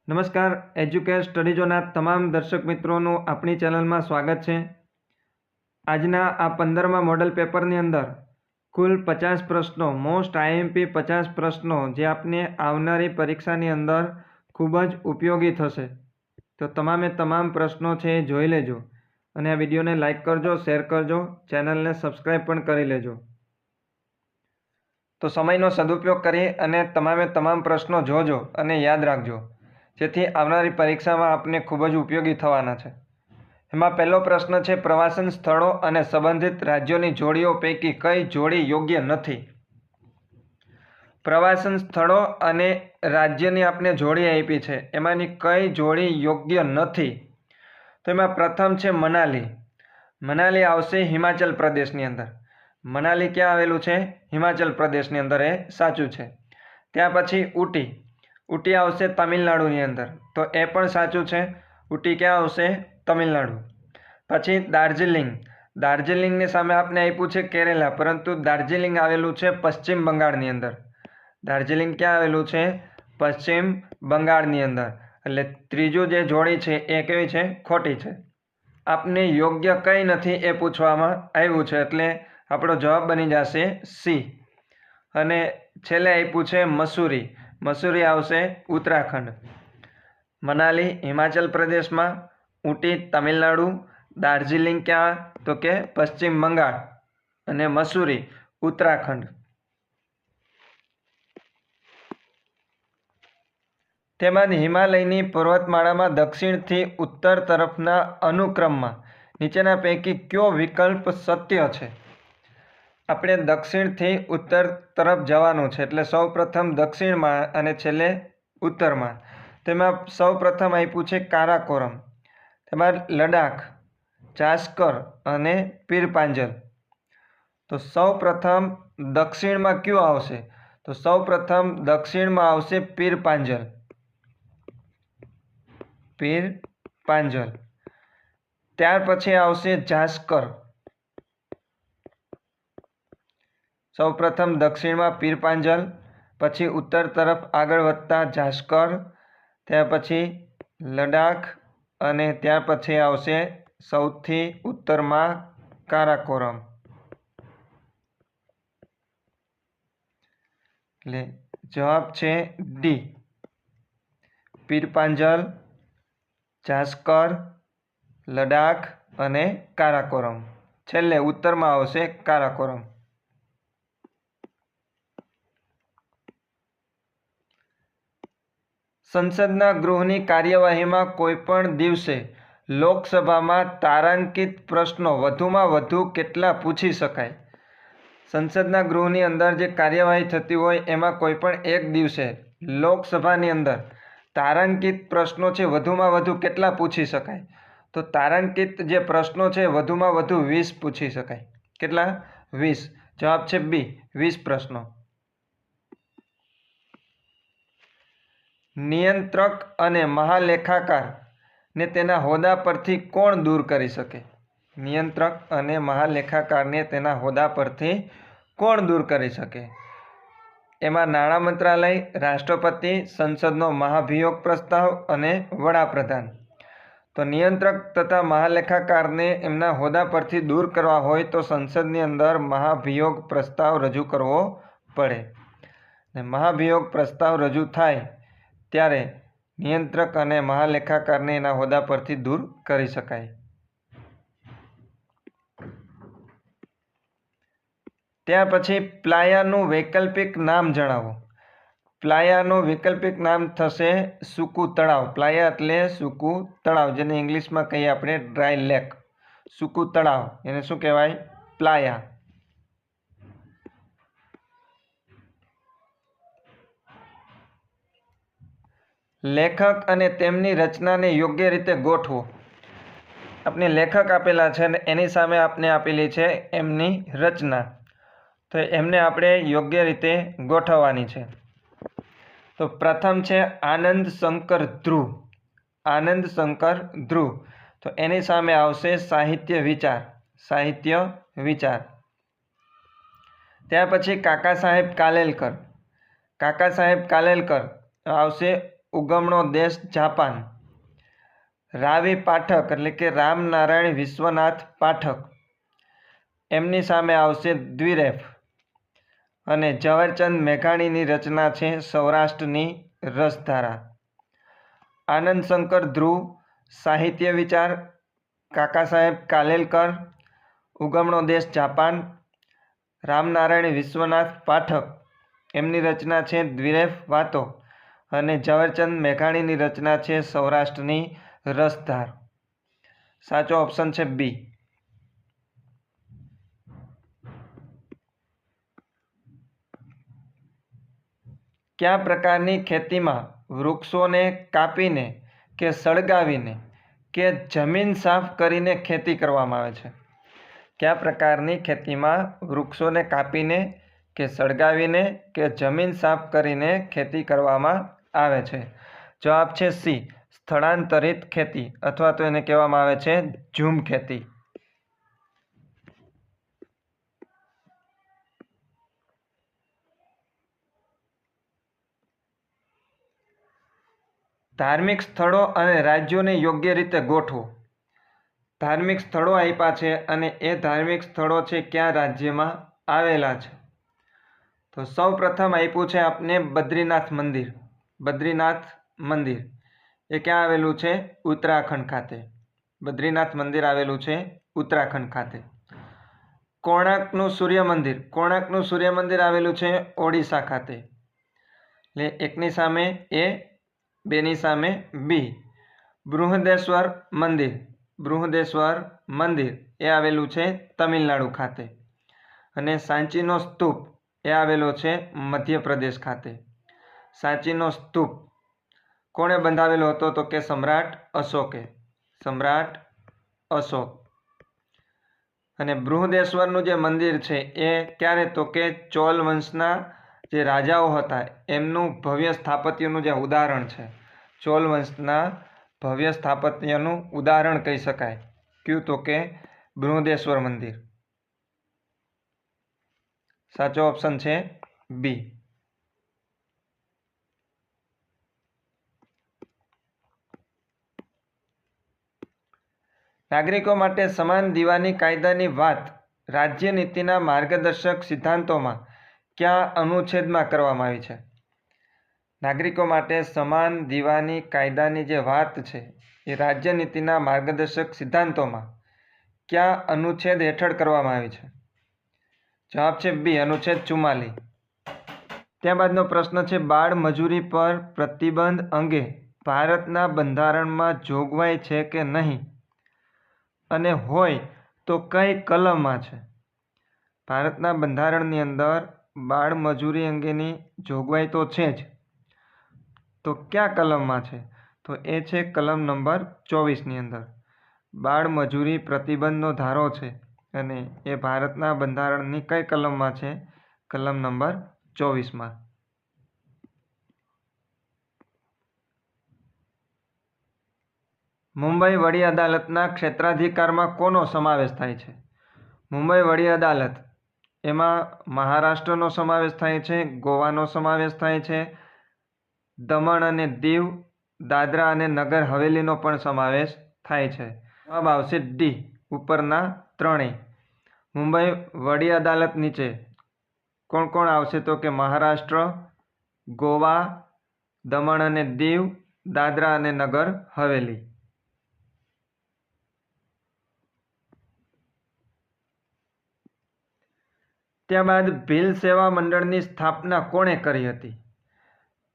નમસ્કાર, educate study ઝોનના તમામ દર્શક મિત્રોનું આપણી ચેનલમાં સ્વાગત છે। આજના આ 15મા મોડલ પેપરની અંદર કુલ 50 પ્રશ્નો, મોસ્ટ આઈએમપી 50 પ્રશ્નો જે આપને આવનારી પરીક્ષાની અંદર ખૂબ જ ઉપયોગી થશે। તો તમામે તમામ પ્રશ્નો છે એ જોઈ લેજો અને આ વિડીયોને લાઇક કરજો, શેર કરજો, ચેનલને સબસ્ક્રાઈબ પણ કરી લેજો। તો સમયનો સદુપયોગ કરી અને તમામે તમામ પ્રશ્નો જોજો અને યાદ રાખજો, જેથી આવનારી પરીક્ષામાં આપને ખૂબ જ ઉપયોગી થવાના છે। એમાં પહેલો પ્રશ્ન છે, પ્રવાસન સ્થળો અને સંબંધિત રાજ્યોની જોડીઓ પૈકી કઈ જોડી યોગ્ય નથી? પ્રવાસન સ્થળો અને રાજ્યની આપને જોડી આપી છે, એમાંની કઈ જોડી યોગ્ય નથી? તો એમાં પ્રથમ છે મનાલી। મનાલી આવશે હિમાચલ પ્રદેશની અંદર। મનાલી ક્યાં આવેલું છે? હિમાચલ પ્રદેશની અંદર, એ સાચું છે। ત્યાં પછી ઊટી, ઊટી આવશે તમિલનાડુની અંદર, તો એ પણ સાચું છે। ઊટી ક્યાં આવશે? તમિલનાડુ। પછી દાર્જિલિંગ, દાર્જિલિંગની સામે આપને આપ્યું છે કેરેલા, પરંતુ દાર્જિલિંગ આવેલું છે પશ્ચિમ બંગાળની અંદર। દાર્જિલિંગ ક્યાં આવેલું છે? પશ્ચિમ બંગાળની અંદર। એટલે ત્રીજું જે જોડી છે એ કેવી છે? ખોટી છે। આપને યોગ્ય કઈ નથી એ પૂછવામાં આવ્યું છે, એટલે આપણો જવાબ બની જશે સી। અને છેલ્લે આપ્યું છે મસૂરી, મસૂરી આવશે ઉત્તરાખંડ। મનાલી હિમાચલ પ્રદેશમાં, ઊટી તમિલનાડુ, દાર્જિલિંગ ક્યાં? તો કે પશ્ચિમ બંગાળ, અને મસૂરી ઉત્તરાખંડ। તેમાં હિમાલયની પર્વતમાળામાં દક્ષિણથી ઉત્તર તરફના અનુક્રમમાં નીચેના પૈકી કયો વિકલ્પ સત્ય છે? આપણે દક્ષિણથી ઉત્તર તરફ જવાનું છે, એટલે સૌ પ્રથમ દક્ષિણમાં અને છેલ્લે ઉત્તરમાં। તેમાં સૌ પ્રથમ આપ્યું છે કારાકોરમ, તેમાં લડાખ, જાસ્કર અને પીરપાંજલ। તો સૌ પ્રથમ દક્ષિણમાં કયું આવશે? તો સૌ પ્રથમ દક્ષિણમાં આવશે પીરપાંજલ, પીરપાંજલ। ત્યાર પછી આવશે જાસ્કર। સૌ પ્રથમ દક્ષિણમાં પીરપાંજલ, પછી ઉત્તર તરફ આગળ વધતા જાસ્કર, ત્યાર પછી લડાખ, અને ત્યાર પછી આવશે સૌથી ઉત્તરમાં કારાકોરમ। એટલે જવાબ છે ડી, પીરપાંજલ, જાસ્કર, લડાખ અને કારાકોરમ। છેલ્લે ઉત્તરમાં આવશે કારાકોરમ। સંસદના ગૃહની કાર્યવાહીમાં કોઈપણ દિવસે લોકસભામાં તારાંકિત પ્રશ્નો વધુમાં વધુ કેટલા પૂછી શકાય? સંસદના ગૃહની અંદર જે કાર્યવાહી થતી હોય એમાં કોઈપણ એક દિવસે લોકસભાની અંદર તારાંકિત પ્રશ્નો છે વધુમાં વધુ કેટલા પૂછી શકાય? તો તારાંકિત જે પ્રશ્નો છે વધુમાં વધુ 20 પૂછી શકાય। કેટલા? 20। જવાબ છે બી, 20 પ્રશ્નો। નિયંત્રક અને મહાલેખાકાર ને તેના હોદ્દા પરથી કોણ દૂર કરી શકે? નિયંત્રક અને મહાલેખાકારને તેના હોદ્દા પરથી કોણ દૂર કરી શકે? એમાં નાણાં મંત્રાલય, રાષ્ટ્રપતિ, સંસદનો મહાભિયોગ પ્રસ્તાવ અને વડાપ્રધાન। તો નિયંત્રક તથા મહાલેખાકારને એમના હોદ્દા પરથી દૂર કરવા હોય તો સંસદની અંદર મહાભિયોગ પ્રસ્તાવ રજૂ કરવો પડે, ને મહાભિયોગ પ્રસ્તાવ રજૂ થાય ત્યારે નિયંત્રક અને મહાલેખાકારને એના હોદ્દા પરથી દૂર કરી શકાય। ત્યાર પછી પ્લાયાનું વૈકલ્પિક નામ જણાવો। પ્લાયાનું વૈકલ્પિક નામ થશે સૂકું તળાવ। પ્લાયા એટલે સૂકું તળાવ, જેને ઇંગ્લિશમાં કહીએ આપણે ડ્રાય લેક, સૂકું તળાવ, એને શું કહેવાય? પ્લાયા। લેખક અને તેમની રચનાને યોગ્ય રીતે ગોઠવો। આપણે લેખક આપેલા છે અને એની સામે આપણે આપેલી છે એમની રચના, તો એમને આપણે યોગ્ય રીતે ગોઠવવાની છે। તો પ્રથમ છે આનંદ શંકર ધ્રુવ, આનંદ શંકર ધ્રુવ, તો એની સામે આવશે સાહિત્ય વિચાર, સાહિત્ય વિચાર। ત્યાર પછી કાકા સાહેબ કાલેલકર, કાકા સાહેબ કાલેલકર આવશે ઉગમણો દેશ જાપાન. રાવી પાઠક એટલે કે રામનારાયણ વિશ્વનાથ પાઠક, એમની સામે આવશે દ્વિરેફ. અને ઝવેરચંદ મેઘાણીની રચના છે સૌરાષ્ટ્રની રસધારા. આનંદ શંકર ધ્રુવ, સાહિત્ય વિચાર, કાકા સાહેબ કાલેલકર, ઉગમણો દેશ જાપાન, રામનારાયણ વિશ્વનાથ પાઠક, એમની રચના છે દ્વિરેફ વાતો. અને ઝવેરચંદ મેઘાણીની રચના છે સૌરાષ્ટ્રની રસધાર. સાચો ઓપ્શન છે બી. કયા પ્રકારની ખેતીમાં વૃક્ષોને કાપીને કે સળગાવીને કે જમીન સાફ કરીને ખેતી કરવામાં આવે છે? કયા પ્રકારની ખેતીમાં વૃક્ષોને કાપીને કે સળગાવીને કે જમીન સાફ કરીને ખેતી કરવામાં આવે છે? જવાબ છે સી, સ્થળાંતરિત ખેતી, અથવા તો એને કહેવામાં આવે છે ઝૂમ ખેતી. ધાર્મિક સ્થળો અને રાજ્યોને યોગ્ય રીતે ગોઠવો. ધાર્મિક સ્થળો આપ્યા છે અને એ ધાર્મિક સ્થળો છે કયા રાજ્યમાં આવેલા છે? તો સૌ પ્રથમ આપ્યું છે આપને બદ્રીનાથ મંદિર. બદ્રીનાથ મંદિર એ ક્યાં આવેલું છે? ઉત્તરાખંડ ખાતે. બદ્રીનાથ મંદિર આવેલું છે ઉત્તરાખંડ ખાતે. કોણાર્કનું સૂર્ય મંદિર. કોણાર્કનું સૂર્ય મંદિર આવેલું છે ઓડિશા ખાતે. એટલે એકની સામે એ, બેની સામે બી. બૃહદેશ્વર મંદિર. બૃહદેશ્વર મંદિર એ આવેલું છે તમિલનાડુ ખાતે. અને સાંચીનો સ્તૂપ એ આવેલો છે મધ્યપ્રદેશ ખાતે. સાંચીનો સ્તૂપ કોણે બંધાવેલો હતો? તો કે સમ્રાટ અશોકે. સમ્રાટ અશોક. અને બૃહદેશ્વરનું જે મંદિર છે એ ક્યારે? તો કે ચોલ વંશના જે રાજાઓ હતા એમનું ભવ્ય સ્થાપત્યનું જે ઉદાહરણ છે, ચોલ વંશના ભવ્ય સ્થાપત્યનું ઉદાહરણ કહી શકાય. કયું? તો કે બૃહદેશ્વર મંદિર. સાચો ઓપ્શન છે બી. નાગરિકો માટે સમાન દીવાની કાયદાની વાત રાજ્ય નીતિના માર્ગદર્શક સિદ્ધાંતોમાં કયા અનુચ્છેદમાં કરવામાં આવી છે? નાગરિકો માટે સમાન દીવાની કાયદાની જે વાત છે એ રાજ્ય નીતિના માર્ગદર્શક સિદ્ધાંતોમાં કયા અનુચ્છેદ હેઠળ કરવામાં આવી છે? જવાબ છે બી, અનુચ્છેદ 44. ત્યારબાદનો પ્રશ્ન છે બાળ મજૂરી પર પ્રતિબંધ અંગે ભારતના બંધારણમાં જોગવાઈ છે કે નહીં, અને હોય તો કઈ કલમમાં છે? ભારતના બંધારણની અંદર બાળ મજૂરી અંગેની જોગવાઈ તો છે જ, તો કયા કલમમાં છે? તો એ છે કલમ નંબર 24ની અંદર બાળ મજૂરી પ્રતિબંધનો ધારો છે અને એ ભારતના બંધારણની કઈ કલમમાં છે? કલમ નંબર 24માં. મુંબઈ વડી અદાલતના ક્ષેત્રાધિકારમાં કોનો સમાવેશ થાય છે? મુંબઈ વડી અદાલત એમાં મહારાષ્ટ્રનો સમાવેશ થાય છે, ગોવાનો સમાવેશ થાય છે, દમણ અને દીવ, દાદરા અને નગર હવેલીનો પણ સમાવેશ થાય છે. જવાબ આવશે ડી, ઉપરના ત્રણેય. મુંબઈ વડી અદાલત નીચે કોણ કોણ આવશે? તો કે મહારાષ્ટ્ર, ગોવા, દમણ અને દીવ, દાદરા અને નગર હવેલી. ત્યારબાદ ભીલ સેવા મંડળની સ્થાપના કોણે કરી હતી?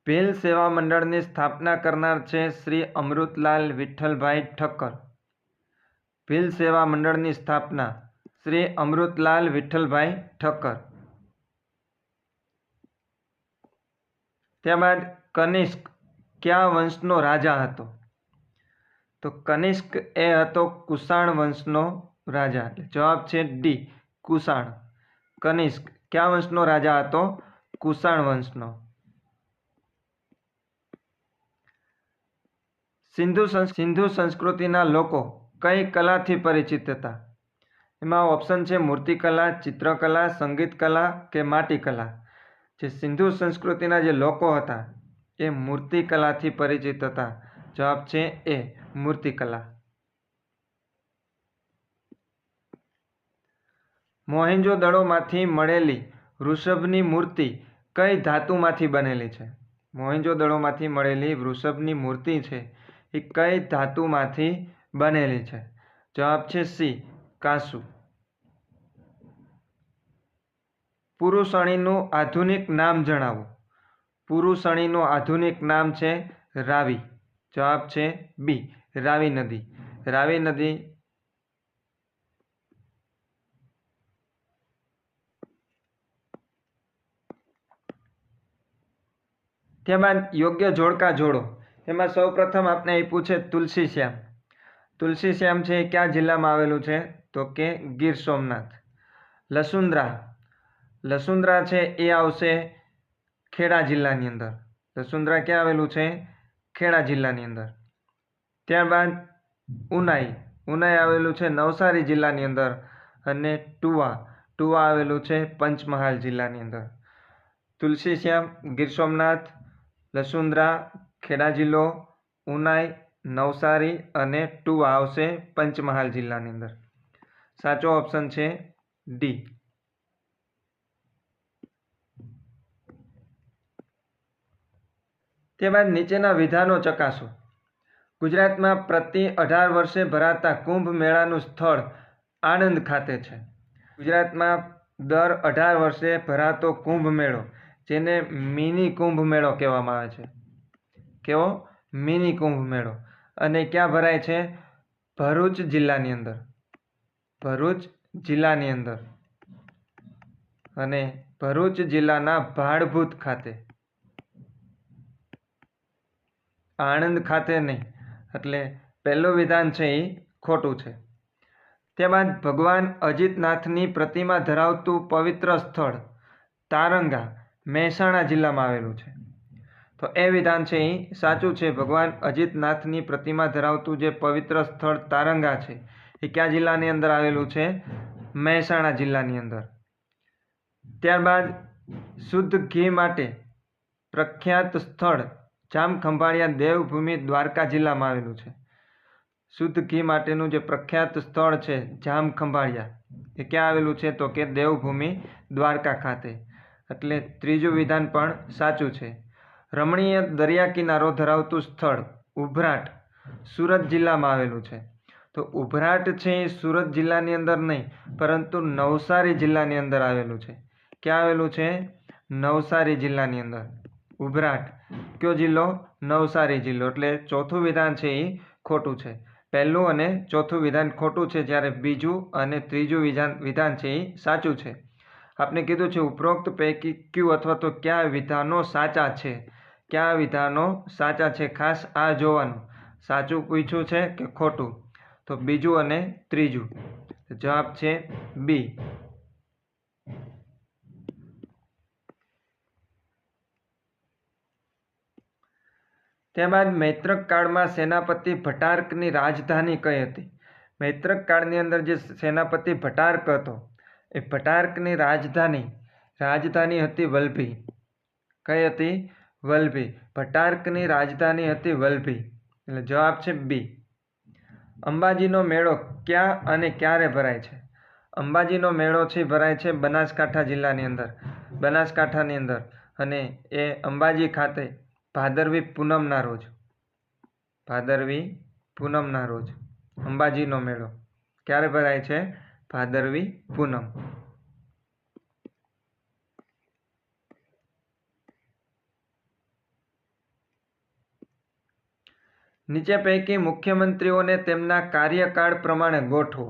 ભીલ સેવા મંડળની સ્થાપના કરનાર છે શ્રી અમૃતલાલ વિઠ્ઠલભાઈ ઠક્કર. ભીલ સેવા મંડળની સ્થાપના શ્રી અમૃતલાલ વિઠ્ઠલભાઈ ઠક્કર. ત્યારબાદ કનિષ્ક કયા વંશનો રાજા હતો? તો કનિષ્ક એ હતો કુષાણ વંશનો રાજા. જવાબ છે ડી, કુષાણ. કનિષ્ક કયા વંશનો રાજા હતો? કુષાણ વંશનો. સિંધુ સંસ્કૃતિના લોકો કઈ કલાથી પરિચિત હતા? એમાં ઓપ્શન છે મૂર્તિકલા, ચિત્રકલા, સંગીત કલા કે માટીકલા. જે સિંધુ સંસ્કૃતિના જે લોકો હતા એ મૂર્તિકલાથી પરિચિત હતા. જવાબ છે એ મૂર્તિકલા. મોહેંજો-દડોમાંથી મળેલી વૃષભની મૂર્તિ કઈ ધાતુમાંથી બનેલી છે? મોહેંજો-દડોમાંથી મળેલી વૃષભની મૂર્તિ છે એ કઈ ધાતુમાંથી બનેલી છે? જવાબ છે સી કાંસુ. પુરુષણીનું આધુનિક નામ જણાવો. પુરુષણીનું આધુનિક નામ છે રાવી. જવાબ છે બી રાવી નદી. રાવી નદી ત્યારબાદ યોગ્ય જોડકા જોડો. એમાં સૌપ્રથમ આપણે આપ્યું છે તુલસીશ્યામ. તુલસીશ્યામ છે એ કયા જિલ્લામાં આવેલું છે? તો કે ગીર સોમનાથ. લસુંદ્રા. લસુંદ્રા છે એ આવશે ખેડા જિલ્લાની અંદર. લસુંદ્રા ક્યાં આવેલું છે? ખેડા જિલ્લાની અંદર. ત્યારબાદ ઉનાઈ. ઉનાઈ આવેલું છે નવસારી જિલ્લાની અંદર. અને ટુવા. ટુવા આવેલું છે પંચમહાલ જિલ્લાની અંદર. તુલસીશ્યામ ગીર સોમનાથ, લસુંદ્રા ખેડા જિલ્લો, ઉનાઈ નવસારી અને ટુવા આવશે પંચમહાલ જિલ્લાની અંદર. સાચો ઓપ્શન છે ડી. ત્યારબાદ નીચેના વિધાનો ચકાસો. ગુજરાતમાં પ્રતિ 18 વર્ષે ભરાતા કુંભ મેળાનું સ્થળ આણંદ ખાતે છે. ગુજરાતમાં દર 18 વર્ષે ભરાતો કુંભ મેળો, જેને મિની કુંભ મેળો કહેવામાં આવે છે. કેવો? મિની કુંભ મેળો. અને ક્યાં ભરાય છે? ભરૂચ જિલ્લાની અંદર. ભરૂચ જિલ્લાની અંદર. અને ભરૂચ જિલ્લાના ભાડભૂત ખાતે. આણંદ ખાતે નહીં. એટલે પહેલું વિધાન છે એ ખોટું છે. ત્યારબાદ ભગવાન અજીતનાથની પ્રતિમા ધરાવતું પવિત્ર સ્થળ તારંગા મહેસાણા જિલ્લામાં આવેલું છે. તો એ વિધાન છે એ સાચું છે. ભગવાન અજીતનાથની પ્રતિમા ધરાવતું જે પવિત્ર સ્થળ તારંગા છે એ કયા જિલ્લાની અંદર આવેલું છે? મહેસાણા જિલ્લાની અંદર. ત્યારબાદ શુદ્ધ ઘી માટે પ્રખ્યાત સ્થળ જામખંભાળિયા દેવભૂમિ દ્વારકા જિલ્લામાં આવેલું છે. શુદ્ધ ઘી માટેનું જે પ્રખ્યાત સ્થળ છે જામખંભાળિયા, એ ક્યાં આવેલું છે? તો કે દેવભૂમિ દ્વારકા ખાતે. એટલે ત્રીજું વિધાન પણ સાચું છે. રમણીય દરિયા કિનારો ધરાવતું સ્થળ ઉભરાટ સુરત જિલ્લામાં આવેલું છે. તો ઉભરાટ છે એ સુરત જિલ્લાની અંદર નહીં, પરંતુ નવસારી જિલ્લાની અંદર આવેલું છે. ક્યાં આવેલું છે? નવસારી જિલ્લાની અંદર. ઉભરાટ કયો જિલ્લો? નવસારી જિલ્લો. એટલે ચોથું વિધાન છે એ ખોટું છે. પહેલું અને ચોથું વિધાન ખોટું છે, જ્યારે બીજું અને ત્રીજું વિધાન છે એ સાચું છે. આપણે કીધું છે ઉપરોક્ત પૈકી ક્યુ અથવા તો કયા વિધાનો સાચા છે. કયા વિધાનો સાચા છે ખાસ આ જોવાનું. સાચું પૂછ્યું છે કે ખોટું? તો બીજું અને ત્રીજું. જવાબ છે બી. ત્યારબાદ મૈત્રક કાળમાં સેનાપતિ ભટ્ટારકની રાજધાની કઈ હતી? મૈત્રક કાળની અંદર જે સેનાપતિ ભટ્ટારક હતો એ ભટ્ટારકની રાજધાની હતી વલભી. કઈ હતી? વલભી. ભટ્ટારકની રાજધાની હતી વલભી. એટલે જવાબ છે બી. અંબાજીનો મેળો ક્યાં અને ક્યારે ભરાય છે? અંબાજીનો મેળો છે ભરાય છે બનાસકાંઠા જિલ્લાની અંદર. બનાસકાંઠાની અંદર. અને એ અંબાજી ખાતે ભાદરવી પૂનમના રોજ. ભાદરવી પૂનમના રોજ અંબાજીનો મેળો ક્યારે ભરાય છે? ભાદરવી પૂનમ. નીચે પૈકી મુખ્યમંત્રીઓને તેમના કાર્યકાળ પ્રમાણે ગોઠવો.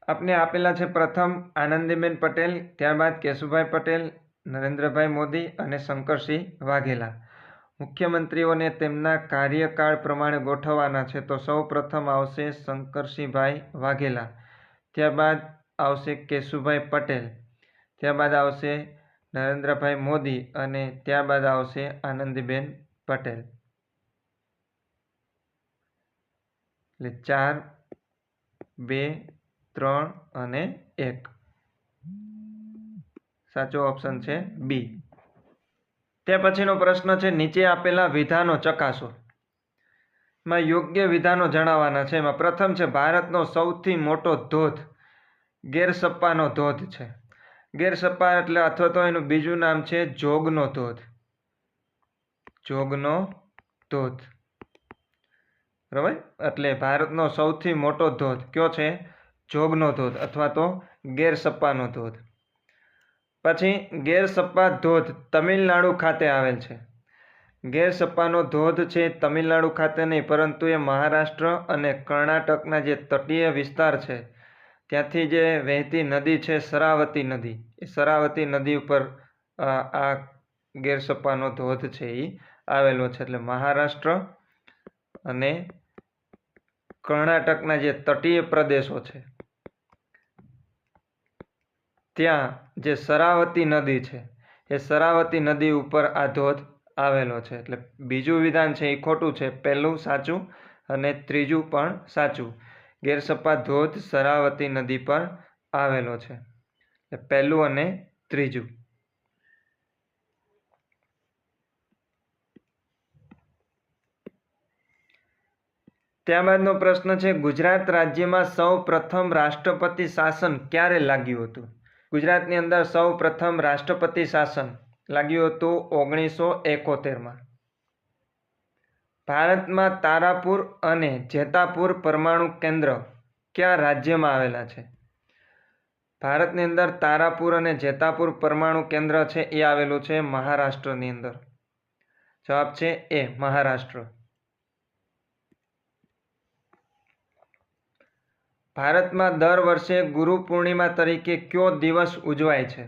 આપને આપેલા છે પ્રથમ આનંદીબેન પટેલ, ત્યારબાદ કેશુભાઈ પટેલ, નરેન્દ્રભાઈ મોદી અને શંકરસિંહ વાઘેલા. મુખ્યમંત્રીઓને તેમના કાર્યકાળ પ્રમાણે ગોઠવવાના છે. તો સૌ પ્રથમ આવશે શંકરસિંહભાઈ વાઘેલા, ત્યારબાદ આવશે કેશુભાઈ પટેલ, ત્યારબાદ આવશે નરેન્દ્રભાઈ મોદી અને ત્યારબાદ આવશે આનંદીબેન પટેલ. એટલે 4, 2, 3 અને 1. સાચો ઓપ્શન છે બી. તે પછીનો પ્રશ્ન છે, નીચે આપેલા વિધાનો ચકાસો. માં યોગ્ય વિધાનો જણાવવાના છે. એમાં પ્રથમ છે, ભારતનો સૌથી મોટો ધોધ ગેરસપ્પાનો ધોધ છે. ગેરસપ્પા એટલે અથવા તો એનું બીજું નામ છે જોગનો ધોધ. જોગનો ધોધ, બરાબર. એટલે ભારતનો સૌથી મોટો ધોધ કયો છે? જોગનો ધોધ અથવા તો ગેરસપ્પાનો ધોધ. પછી ગેરસપ્પા ધોધ તમિલનાડુ ખાતે આવેલ છે. ગેરસપ્પાનો ધોધ છે તમિલનાડુ ખાતે નહીં, પરંતુ એ મહારાષ્ટ્ર અને કર્ણાટકના જે તટીય વિસ્તાર છે ત્યાંથી જે વહેતી નદી છે શરાવતી નદી, એ શરાવતી નદી ઉપર આ ગેરસપ્પાનો ધોધ છે એ આવેલો છે. એટલે મહારાષ્ટ્ર અને કર્ણાટકના જે તટીય પ્રદેશો છે ત્યાં જે શરાવતી નદી છે એ શરાવતી નદી ઉપર આ ધોધ આવેલો છે. એટલે બીજું વિધાન છે એ ખોટું છે, પહેલું સાચું અને ત્રીજું પણ સાચું. ગેરસપ્પા ધોધ શરાવતી નદી પર આવેલો છે. એટલે પહેલું અને ત્રીજું. ત્યારબાદનો પ્રશ્ન છે, ગુજરાત રાજ્યમાં સૌ પ્રથમ રાષ્ટ્રપતિ શાસન ક્યારે લાગ્યું હતું? ગુજરાતની અંદર સૌ પ્રથમ રાષ્ટ્રપતિ શાસન લાગ્યું હતું 1971માં. ભારતમાં તારાપુર અને જેતાપુર પરમાણુ કેન્દ્ર કયા રાજ્યમાં આવેલા છે? ભારતની અંદર તારાપુર અને જેતાપુર પરમાણુ કેન્દ્ર છે એ આવેલું છે મહારાષ્ટ્રની અંદર. જવાબ છે એ, મહારાષ્ટ્ર. ભારતમાં દર વર્ષે ગુરુ પૂર્ણિમા તરીકે કયો દિવસ ઉજવાય છે?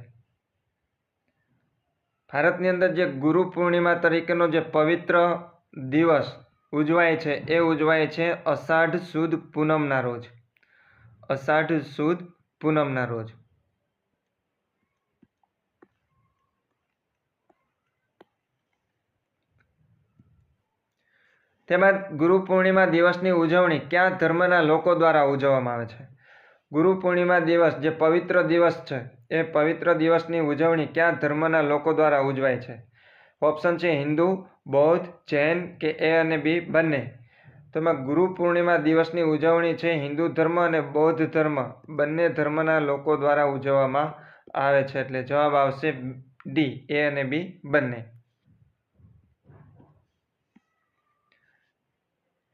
ભારતની અંદર જે ગુરુ પૂર્ણિમા તરીકેનો જે પવિત્ર દિવસ ઉજવાય છે એ ઉજવાય છે અષાઢ સુદ પૂનમના રોજ. અષાઢ સુદ પૂનમના રોજ. તેમજ ગુરુ પૂર્ણિમા દિવસની ઉજવણી કયા ધર્મના લોકો દ્વારા ઉજવવામાં આવે છે? ગુરુ પૂર્ણિમા દિવસ જે પવિત્ર દિવસ છે એ પવિત્ર દિવસની ઉજવણી કયા ધર્મના લોકો દ્વારા ઉજવાય છે? ઓપ્શન છે હિન્દુ, બૌદ્ધ, જૈન કે એ અને બી બંને. તો એમાં ગુરુ પૂર્ણિમા દિવસની ઉજવણી છે હિન્દુ ધર્મ અને બૌદ્ધ ધર્મ બંને ધર્મના લોકો દ્વારા ઉજવવામાં આવે છે. એટલે જવાબ આવશે ડી, એ અને બી બંને.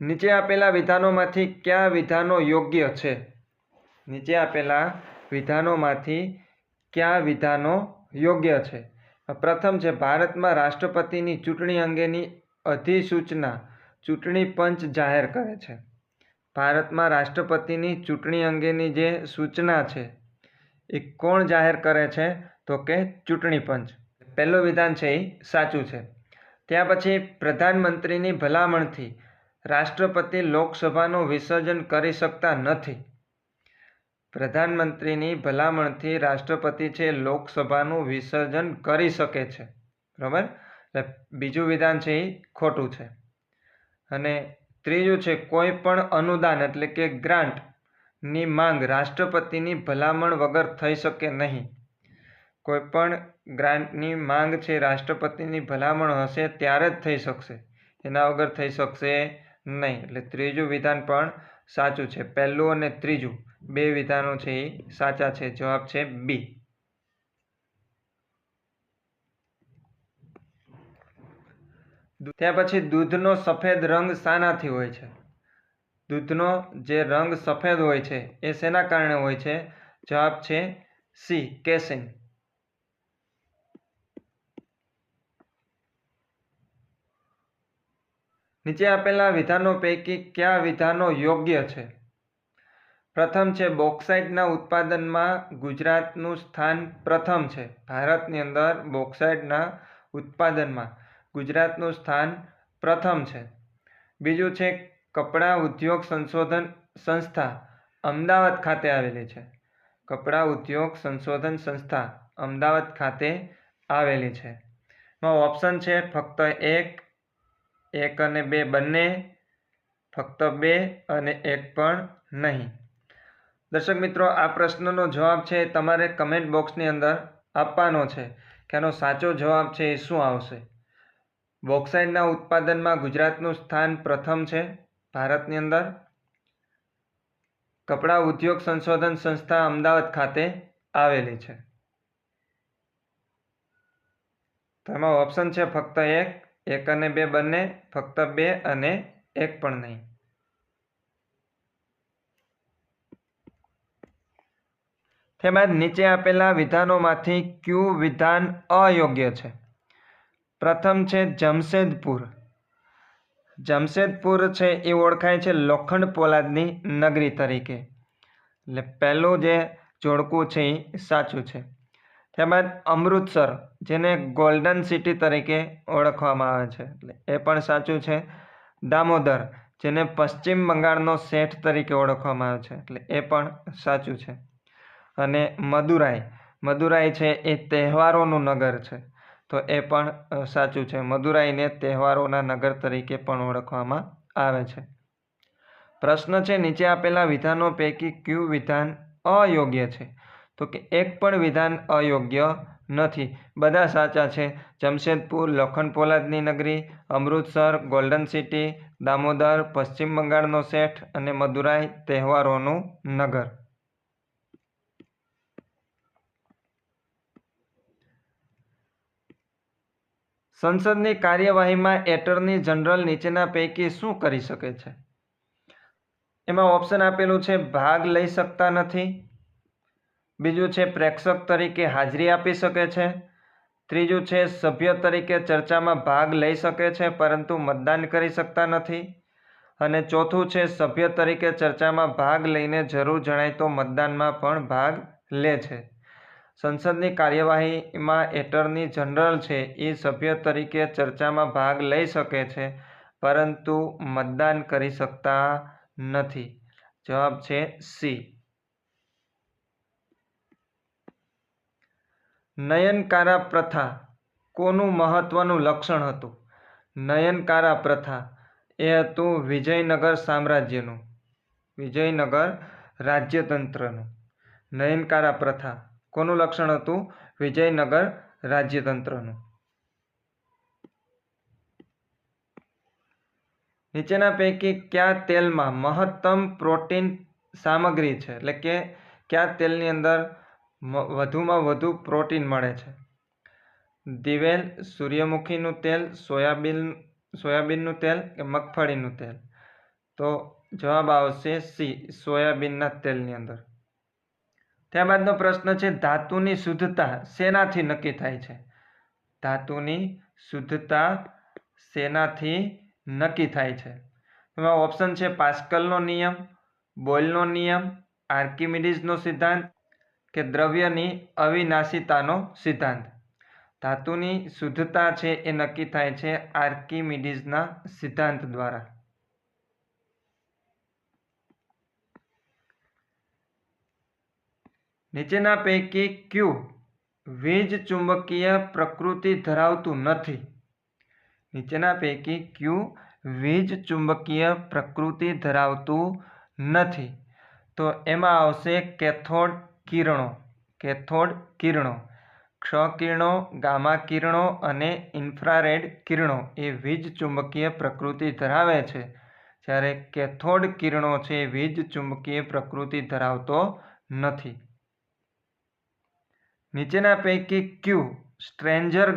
નીચે આપેલા વિધાનોમાંથી કયા વિધાનો યોગ્ય છે? નીચે આપેલા વિધાનોમાંથી કયા વિધાનો યોગ્ય છે? પ્રથમ છે, ભારતમાં રાષ્ટ્રપતિની ચૂંટણી અંગેની અધિસૂચના ચૂંટણી પંચ જાહેર કરે છે. ભારતમાં રાષ્ટ્રપતિની ચૂંટણી અંગેની જે સૂચના છે એ કોણ જાહેર કરે છે? તો કે ચૂંટણી પંચ. પહેલું વિધાન છે એ સાચું છે. ત્યાં પછી પ્રધાનમંત્રીની ભલામણથી રાષ્ટ્રપતિ લોકસભાનું વિસર્જન કરી શકતા નથી. પ્રધાનમંત્રીની ભલામણથી રાષ્ટ્રપતિ છે લોકસભાનું વિસર્જન કરી શકે છે. બરાબર. બીજું વિધાન છે એ ખોટું છે. અને ત્રીજું છે, કોઈ પણ અનુદાન એટલે કે ગ્રાન્ટની માંગ રાષ્ટ્રપતિની ભલામણ વગર થઈ શકે નહીં. કોઈ પણ ગ્રાન્ટની માંગ છે રાષ્ટ્રપતિની ભલામણ હશે ત્યારે જ થઈ શકશે, એના વગર થઈ શકશે નહીં. એટલે ત્રીજું વિધાન પણ સાચું છે. પહેલું અને ત્રીજું બે વિધાનો છે એ સાચા છે. જવાબ છે બી. ત્યાર પછી દૂધનો સફેદ રંગ શાનાથી હોય છે? દૂધનો જે રંગ સફેદ હોય છે એ શેના કારણે હોય છે? જવાબ છે સી, કેસીન. નીચે આપેલા વિધાનો પૈકી કયા વિધાનો યોગ્ય છે? પ્રથમ છે, બોક્સાઇટના ઉત્પાદનમાં ગુજરાતનું સ્થાન પ્રથમ છે. ભારતની અંદર બોક્સાઇટના ઉત્પાદનમાં ગુજરાતનું સ્થાન પ્રથમ છે. બીજું છે, કપડાં ઉદ્યોગ સંશોધન સંસ્થા અમદાવાદ ખાતે આવેલી છે. કપડાં ઉદ્યોગ સંશોધન સંસ્થા અમદાવાદ ખાતે આવેલી છે. ઓપ્શન છે ફક્ત એક અને બે બંને, ફક્ત બે અને એક પણ નહીં. દર્શક મિત્રો, આ પ્રશ્નનો જવાબ છે તમારે કમેન્ટ બોક્સની અંદર આપવાનો છે કે આનો સાચો જવાબ છે એ શું આવશે. બોક્સાઇટના ઉત્પાદનમાં ગુજરાતનું સ્થાન પ્રથમ છે ભારતની અંદર. કપડા ઉદ્યોગ સંશોધન સંસ્થા અમદાવાદ ખાતે આવેલી છે. તો એમાં ઓપ્શન છે ફક્ત 1 અને 2 બંને, ફક્ત 2 અને 1 પણ નહીં. તેમાં નીચે આપેલા વિધાનોમાંથી કયું વિધાન અયોગ્ય છે? પ્રથમ છે જમશેદપુર. જમશેદપુર છે એ ઓળખાય છે લોખંડ પોલાદની નગરી તરીકે. એટલે પહેલું જે જોડકું છે એ સાચું છે. ત્યારબાદ અમૃતસર, જેને ગોલ્ડન સિટી તરીકે ઓળખવામાં આવે છે, એટલે એ પણ સાચું છે. દામોદર, જેને પશ્ચિમ બંગાળનો શેઠ તરીકે ઓળખવામાં આવે છે, એટલે એ પણ સાચું છે. અને મદુરાઈ છે એ તહેવારોનું નગર છે, તો એ પણ સાચું છે. મદુરાઈને તહેવારોના નગર તરીકે પણ ઓળખવામાં આવે છે. પ્રશ્ન છે નીચે આપેલા વિધાનો પૈકી કયું વિધાન અયોગ્ય છે? તો કે એક પણ વિધાન અયોગ્ય નથી, બધા સાચા છે. જમશેદપુર લોખંડ પોલાદની નગરી, અમૃતસર ગોલ્ડન સિટી, દામોદર પશ્ચિમ બંગાળનો શેઠ અને મદુરાઈ તહેવારોનું નગર. સંસદની કાર્યવાહીમાં એટર્ની જનરલ નીચેના પૈકી શું કરી શકે છે? એમાં ઓપ્શન આપેલું છે ભાગ લઈ શકતા નથી, બીજું છે પ્રેક્ષક તરીકે હાજરી આપી શકે છે, ત્રીજું છે સભ્ય તરીકે ચર્ચામાં ભાગ લઈ શકે છે પરંતુ મતદાન કરી શકતા નથી, અને ચોથું છે સભ્ય તરીકે ચર્ચામાં ભાગ લઈને જરૂર જણાય તો મતદાનમાં પણ ભાગ લે છે. સંસદની કાર્યવાહીમાં એટર્ની જનરલ છે એ સભ્ય તરીકે ચર્ચામાં ભાગ લઈ શકે છે પરંતુ મતદાન કરી શકતા નથી. જવાબ છે સી. નયનકારા પ્રથા કોનું મહત્વનું લક્ષણ હતું? નયનકારા પ્રથા એ હતું વિજયનગર સામ્રાજ્યનું, વિજયનગર રાજ્યતંત્રનું. નયનકારા પ્રથા કોનું લક્ષણ હતું? વિજયનગર રાજ્યતંત્રનું. નીચેના પૈકી કયા તેલમાં મહત્તમ પ્રોટીન સામગ્રી છે? એટલે કે કયા તેલની અંદર વધુમાં વધુ પ્રોટીન મળે છે? દિવેલ, સૂર્યમુખીનું તેલ, સોયાબીનનું તેલ કે મગફળીનું તેલ? તો જવાબ આવશે સી, સોયાબીનના તેલની અંદર. ત્યારબાદનો પ્રશ્ન છે ધાતુની શુદ્ધતા શેનાથી નક્કી થાય છે? ધાતુની શુદ્ધતા શેનાથી નક્કી થાય છે? એમાં ઓપ્શન છે પાસ્કલનો નિયમ, બોયલનો નિયમ, આર્કિમિડીઝનો સિદ્ધાંત કે દ્રવ્યની અવિનાશિતાનો સિદ્ધાંત? ધાતુની શુદ્ધતા છે એ નક્કી થાય છે આર્કિમિડીઝના સિદ્ધાંત દ્વારા. નીચેના પૈકી કયું વીજ ચુંબકીય પ્રકૃતિ ધરાવતું નથી? નીચેના પૈકી કયું વીજ ચુંબકીય પ્રકૃતિ ધરાવતું નથી? તો એમાં આવશે કેથોડ કિરણો. કેથોડ કિરણો, ક્ષ કિરણો, ગામા કિરણો અને ઇન્ફ્રારેડ કિરણો એ વીજ ચુંબકીય પ્રકૃતિ ધરાવે છે, જ્યારે કેથોડ કિરણો છે એ વીજ ચુંબકીય પ્રકૃતિ ધરાવતો નથી. નીચેના પૈકી કયું સ્ટ્રેન્જર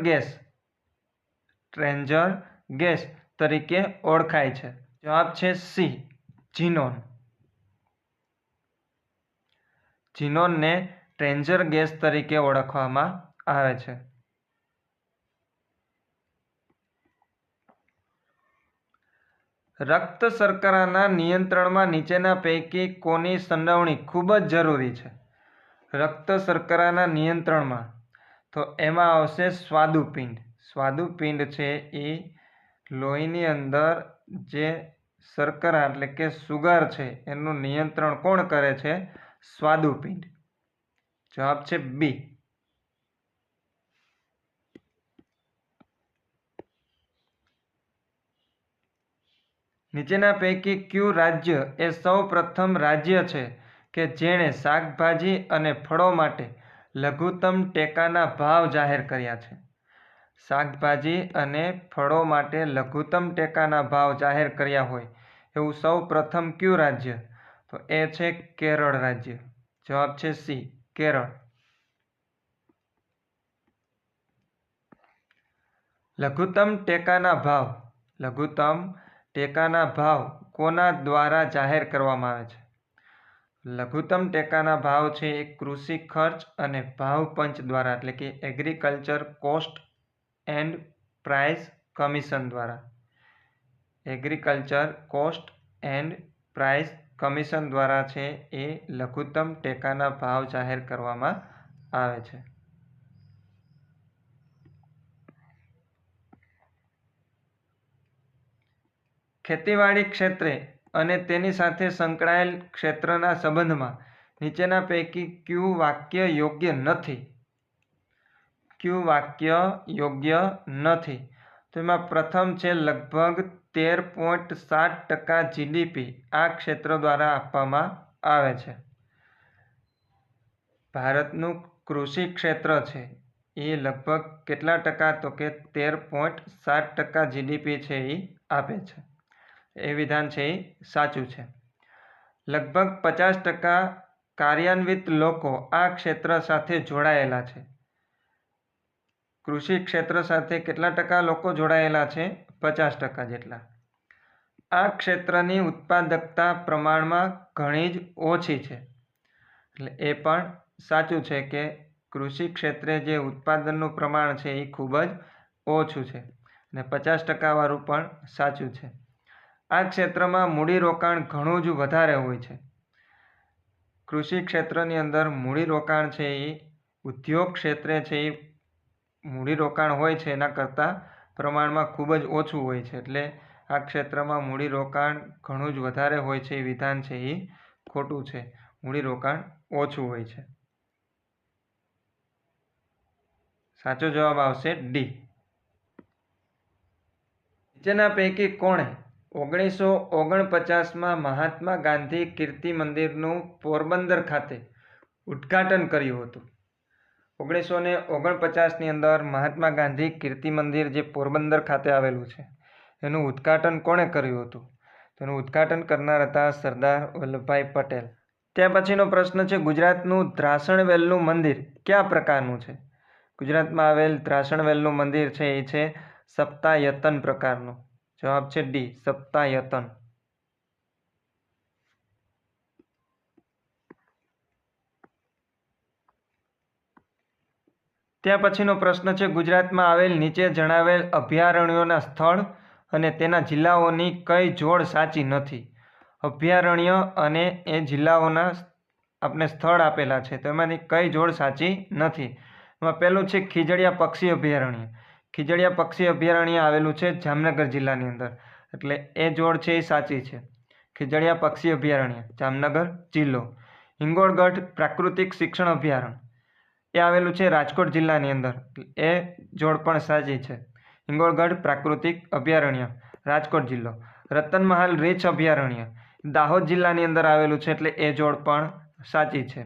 ગેસ તરીકે ઓળખાય છે? જવાબ છે સી, ઝીનોન. ઝીનોનને સ્ટ્રેન્જર ગેસ તરીકે ઓળખવામાં આવે છે. રક્ત શર્કરાના નિયંત્રણમાં નીચેના પૈકી કોની સંડોવણી ખૂબ જ જરૂરી છે? રક્ત શર્કરાના નિયંત્રણમાં તો એમાં આવશે સ્વાદુપિંડ. સ્વાદુપિંડ છે એ લોહીની અંદર જે શર્કરા એટલે કે સુગર છે એનું નિયંત્રણ કોણ કરે છે? સ્વાદુપિંડ. જવાબ છે બી. નીચેના પૈકી કયું રાજ્ય એ સૌ પ્રથમ રાજ્ય છે કે જેણે શાકભાજી અને ફળો માટે લઘુત્તમ ટેકાના ભાવ જાહેર કર્યા છે? શાકભાજી અને ફળો માટે લઘુત્તમ ટેકાના ભાવ જાહેર કર્યા હોય એવું સૌ પ્રથમ કયું રાજ્ય? તો એ છે કેરળ રાજ્ય. જવાબ છે સી, કેરળ. લઘુત્તમ ટેકાના ભાવ કોના દ્વારા જાહેર કરવામાં આવે છે? લઘુત્તમ ટેકાના ભાવ છે એ કૃષિ ખર્ચ અને ભાવ પંચ દ્વારા, એટલે કે agriculture cost and price commission દ્વારા. Agriculture cost and price commission દ્વારા છે એ લઘુત્તમ ટેકાના ભાવ જાહેર કરવામાં આવે છે. ખેતીવાડી ક્ષેત્રે અને તેની સાથે સંકળાયેલ ક્ષેત્રના સંબંધમાં નીચેના પૈકી કયું વાક્ય યોગ્ય નથી? કયું વાક્ય યોગ્ય નથી? તો એમાં પ્રથમ છે લગભગ 13.7% જીડીપી આ ક્ષેત્ર દ્વારા આપવામાં આવે છે. ભારતનું કૃષિ ક્ષેત્ર છે એ લગભગ કેટલા ટકા? તો કે 13.7% જીડીપી છે એ આપે છે. એ વિધાન છે એ સાચું છે. લગભગ 50% કાર્યાન્વિત લોકો આ ક્ષેત્ર સાથે જોડાયેલા છે. કૃષિ ક્ષેત્ર સાથે કેટલા ટકા લોકો જોડાયેલા છે? 50% જેટલા. આ ક્ષેત્રની ઉત્પાદકતા પ્રમાણમાં ઘણી જ ઓછી છે. એટલે એ પણ સાચું છે કે કૃષિ ક્ષેત્રે જે ઉત્પાદનનું પ્રમાણ છે એ ખૂબ જ ઓછું છે. અને 50% વાળું પણ સાચું છે. આ ક્ષેત્રમાં મૂડીરોકાણ ઘણું જ વધારે હોય છે. કૃષિ ક્ષેત્રની અંદર મૂડીરોકાણ છે એ ઉદ્યોગ ક્ષેત્રે છે એ મૂડીરોકાણ હોય છે એના કરતાં પ્રમાણમાં ખૂબ જ ઓછું હોય છે. એટલે આ ક્ષેત્રમાં મૂડીરોકાણ ઘણું જ વધારે હોય છે એ વિધાન છે એ ખોટું છે. મૂડીરોકાણ ઓછું હોય છે. સાચો જવાબ આવશે ડી. નીચેના પૈકી કોણે 1949માં મહાત્મા ગાંધી કીર્તિ મંદિરનું પોરબંદર ખાતે ઉદ્ઘાટન કર્યું હતું? 1949ની અંદર મહાત્મા ગાંધી કીર્તિ મંદિર જે પોરબંદર ખાતે આવેલું છે એનું ઉદ્ઘાટન કોણે કર્યું હતું? તેનું ઉદ્ઘાટન કરનાર હતા સરદાર વલ્લભભાઈ પટેલ. ત્યાં પછીનો પ્રશ્ન છે ગુજરાતનું ધ્રાસણવેલનું મંદિર કયા પ્રકારનું છે? ગુજરાતમાં આવેલ ધ્રાસણવેલનું મંદિર છે એ છે સપ્તાયતન પ્રકારનું. જવાબ છે ડી, સપ્તાયતન. ત્યાં પછીનો પ્રશ્ન છે ગુજરાતમાં આવેલ નીચે જણાવેલ અભયારણ્યોના સ્થળ અને તેના જિલ્લાઓની કઈ જોડ સાચી નથી? અભયારણ્ય અને એ જિલ્લાઓના આપણે સ્થળ આપેલા છે તો એમાંની કઈ જોડ સાચી નથી? એમાં પહેલું છે ખીજડીયા પક્ષી અભયારણ્ય. ખીજડીયા પક્ષી અભયારણ્ય આવેલું છે જામનગર જિલ્લાની અંદર, એટલે એ જોડ છે એ સાચી છે. ખીજડીયા પક્ષી અભયારણ્ય, જામનગર જિલ્લો. હિંગોળગઢ પ્રાકૃતિક શિક્ષણ અભયારણ્ય એ આવેલું છે રાજકોટ જિલ્લાની અંદર, એ જોડ પણ સાચી છે. હિંગોળગઢ પ્રાકૃતિક અભયારણ્ય, રાજકોટ જિલ્લો. રતનમહાલ રીંછ અભયારણ્ય દાહોદ જિલ્લાની અંદર આવેલું છે, એટલે એ જોડ પણ સાચી છે.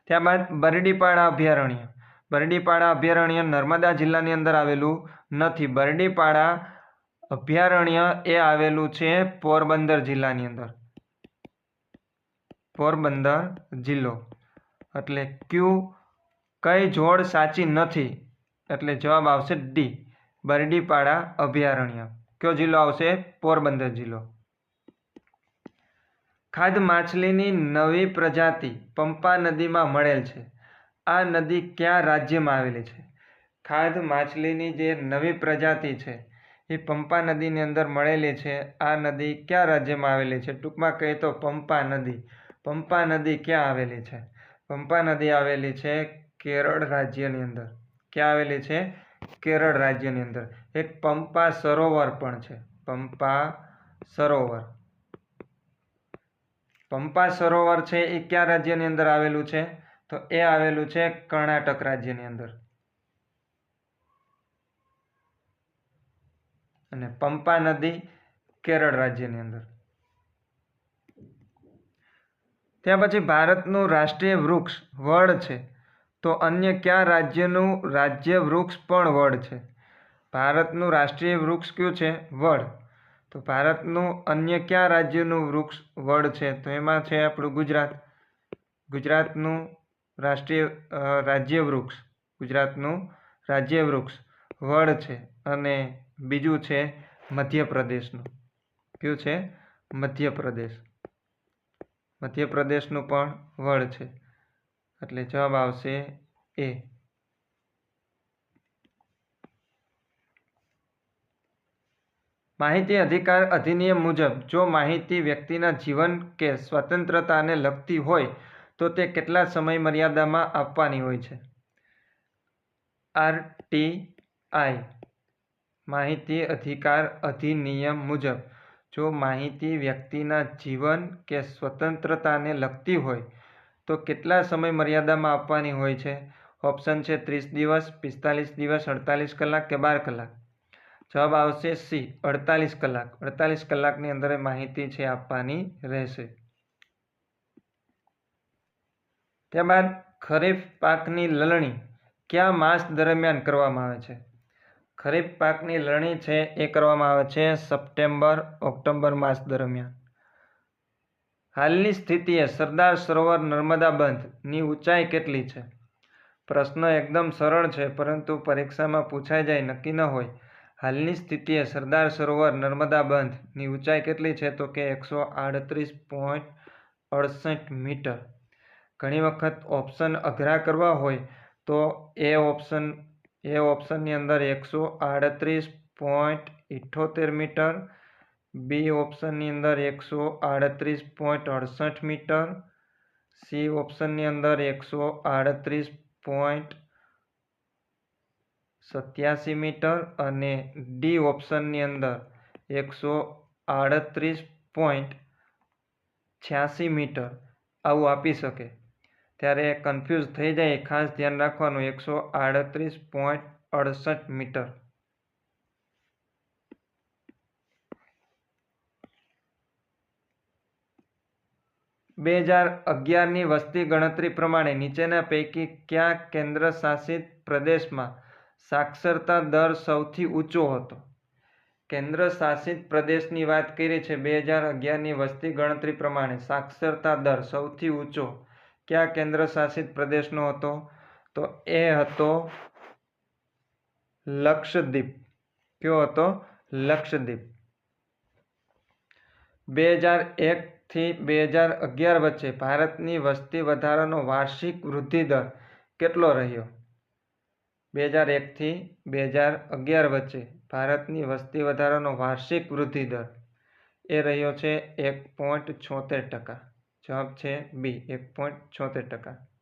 ત્યારબાદ બરડીપાડા અભયારણ્ય. બરડીપાડા અભયારણ્ય નર્મદા જિલ્લાની અંદર આવેલું નથી. બરડીપાડા અભયારણ્ય એ આવેલું છે પોરબંદર જિલ્લાની અંદર, પોરબંદર જિલ્લો. એટલે કઈ જોડ સાચી નથી? એટલે જવાબ આવશે ડી, બરડીપાડા અભયારણ્ય. કયો જિલ્લો આવશે? પોરબંદર જિલ્લો. ખાધ માછલીની નવી પ્રજાતિ પંપા નદીમાં મળેલ છે. આ નદી કયા રાજ્યમાં આવેલી છે? ખાધ માછલીની જે નવી પ્રજાતિ છે એ પંપા નદીની અંદર મળેલી છે. આ નદી કયા રાજ્યમાં આવેલી છે? ટૂંકમાં કહીએ તો પંપા નદી. પંપા નદી ક્યાં આવેલી છે? પંપા નદી આવેલી છે કેરળ રાજ્યની અંદર. ક્યાં આવેલી છે? કેરળ રાજ્યની અંદર. એક પંપા સરોવર પણ છે, પંપા સરોવર. પંપા સરોવર છે એ કયા રાજ્યની અંદર આવેલું છે? તો એ આવેલું છે કર્ણાટક રાજ્યની અંદર. અને પંપા નદી કેરળ રાજ્યની અંદર. ત્યાં પછી ભારતનું રાષ્ટ્રીય વૃક્ષ વડ છે, તો અન્ય કયા રાજ્યનું રાજ્ય વૃક્ષ પણ વડ છે? ભારતનું રાષ્ટ્રીય વૃક્ષ કયું છે? વડ. તો ભારતનું અન્ય કયા રાજ્યનું વૃક્ષ વડ છે? તો એમાં છે આપણું ગુજરાત. ગુજરાતનું રાજ્ય વૃક્ષ વડ છે. અને બીજું છે મધ્યપ્રદેશનું. કયું છે? મધ્યપ્રદેશ. મધ્યપ્રદેશનું પણ વડ છે. એટલે જવાબ આવશે એ. માહિતી અધિકાર અધિનિયમ મુજબ જો માહિતી વ્યક્તિના જીવન કે સ્વતંત્રતાને લગતી હોય તો તે કેટલા સમય મર્યાદામાં આપવાની હોય છે? આરટીઆઈ. માહિતી અધિકાર અધિનિયમ મુજબ જો માહિતી વ્યક્તિના જીવન કે સ્વતંત્રતાને લગતી હોય તો કેટલા સમય મર્યાદામાં આપવાની હોય છે? ઓપ્શન છે 30 દિવસ, 45 દિવસ, 48 કલાક કે 12 કલાક. જવાબ આવશે સી, 48 કલાક. 48 કલાકની અંદર માહિતી છે આપવાની રહેશે. ત્યારબાદ ખરીફ પાકની લણણી કયા માસ દરમિયાન કરવામાં આવે છે? ખરીફ પાકની લણણી છે એ કરવામાં આવે છે સપ્ટેમ્બર ઓક્ટોબર માસ દરમિયાન. હાલની સ્થિતિએ સરદાર સરોવર નર્મદા બંધની ઊંચાઈ કેટલી છે? પ્રશ્ન એકદમ સરળ છે, પરંતુ પરીક્ષામાં પૂછાઈ જાય નક્કી ન હોય. હાલની સ્થિતિએ સરદાર સરોવર નર્મદા બંધની ઊંચાઈ કેટલી છે? તો કે 138.68 મીટર. ઘણી વખત ઓપ્શન અઘરા કરવા હોય તો એ ઓપ્શનની અંદર 138.78 મીટર, બી ઓપ્શનની અંદર 138.68 મીટર, સી ઓપ્શનની અંદર 138.87 મીટર અને ડી ઓપ્શનની અંદર 138.86 મીટર આવું આપી શકે. ત્યારે કન્ફ્યુઝ થઈ જાય, ખાસ ધ્યાન રાખવાનું 138.68 મીટર. બે 2011ની વસ્તી ગણતરી પ્રમાણે નીચેના પૈકી કયા કેન્દ્ર શાસિત પ્રદેશમાં સાક્ષરતા દર સૌથી ઊંચો હતો? કેન્દ્ર શાસિત પ્રદેશની વાત કરી છે. 2011ની વસ્તી ગણતરી પ્રમાણે સાક્ષરતા દર સૌથી ઊંચો કયા કેન્દ્ર શાસિત પ્રદેશનો હતો? તો એ હતો લક્ષદ્વીપ. કયો હતો? લક્ષદ્વીપ. 2001 થી 2011 વચ્ચે ભારતની વસ્તી વધારાનો વાર્ષિક વૃદ્ધિ દર કેટલો રહ્યો? 2001 થી 2011 વચ્ચે ભારતની વસ્તી વધારાનો વાર્ષિક વૃદ્ધિ દર એ રહ્યો છે 1.76%. જવાબ છે બી, 1.76%.